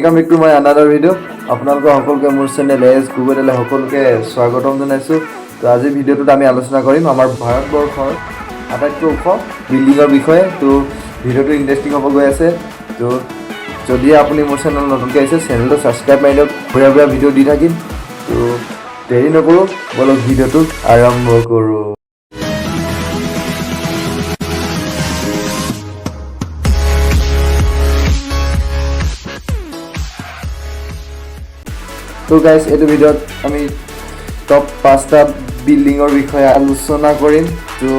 Welcome back to my another video. আপোনালোক সকলোকে মোৰ চেনেল গগৈ সকলোকে স্বাগতম জনাইছো। তো আজি ভিডিওটোত আমি আলোচনা কৰিম আমাৰ ভাৰতবৰ্ষৰ আটাইতকৈ ওখ বিল্ডিংৰ বিষয়ে। তো ভিডিওটো ইন্টাৰেষ্টিং হ'ব গৈ আছে। তো যদি আপুনি মোৰ চেনেল নতুনকৈ আহিছে চেনেলটো সাবস্ক্ৰাইব কৰি দিয়ক। ভুয়া ভিডিও দি থাকিম। তো দেৰি নকৰোঁ, বলক ভিডিওটো আৰম্ভ কৰোঁ। তো গাইজ এইটো ভিডিওত আমি টপ 5টা বিল্ডিংৰ বিষয়ে আলোচনা কৰিম। তো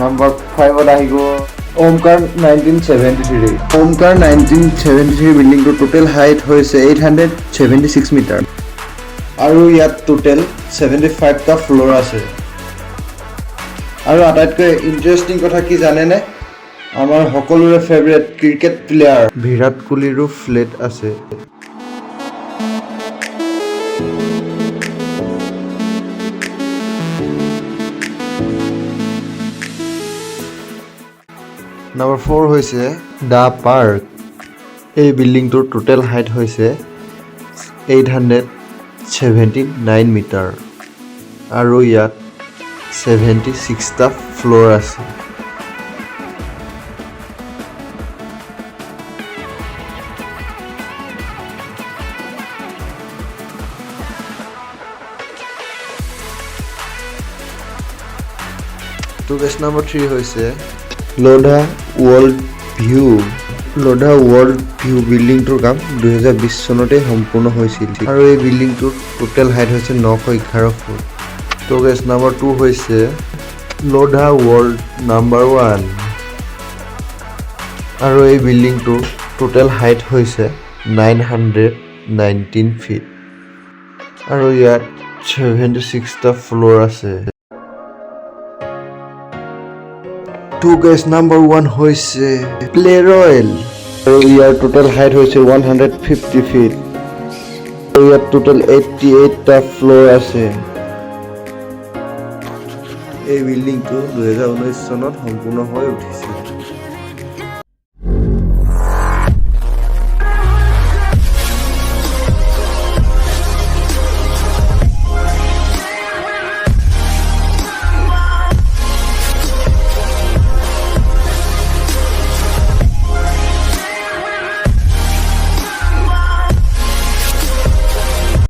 নম্বৰ 5ত আহিব ওমকাৰ 1973। ওমকাৰ 1973 বিল্ডিংটোৰ টোটেল হাইট হৈছে 876 মিটাৰ আৰু ইয়াত টোটেল 75টা ফ্ল'ৰ আছে। আৰু আটাইতকৈ ইণ্টাৰেষ্টিং কথা কি জানেনে, আমাৰ সকলোৰে ফেভৰেট ক্ৰিকেট প্লেয়াৰ বিৰাট কোহলিৰো ফ্লেট আছে। Number 4 হৈছে দ্য পাৰ্ক। এই বিল্ডিংটোৰ টোটেল হাইট হৈছে 879 মিটাৰ আৰু ইয়াত 76টা ফ্ল'ৰ আছে। তো কেছ নম্বৰ 3 হৈছে Lodha world view. Lodha world view বিল্ডিংটোৰ কাম 2020 চনতে সম্পূৰ্ণ হৈছিল আৰু এই বিল্ডিংটোৰ টোটেল হাইট হৈছে 911 ফুট। তো কেছ নম্বৰ 2 হৈছে লোধা ৱৰ্ল্ড নাম্বাৰ 1 আৰু এই বিল্ডিংটোৰ টোটেল হাইট হৈছে 919 ফিট আৰু ইয়াত 76টা ফ্ল'ৰ আছে। তো কেছ নম্বৰ 1 হৈছে প্লে ৰয়েল আৰু ইয়াৰ টোটেল হাইট হৈছে 150 ফিট আৰু ইয়াত টোটেল 88টা ফ্ল'ৰ আছে। এই বিল্ডিংটো 2019 চনত সম্পূৰ্ণ হৈ উঠিছিল।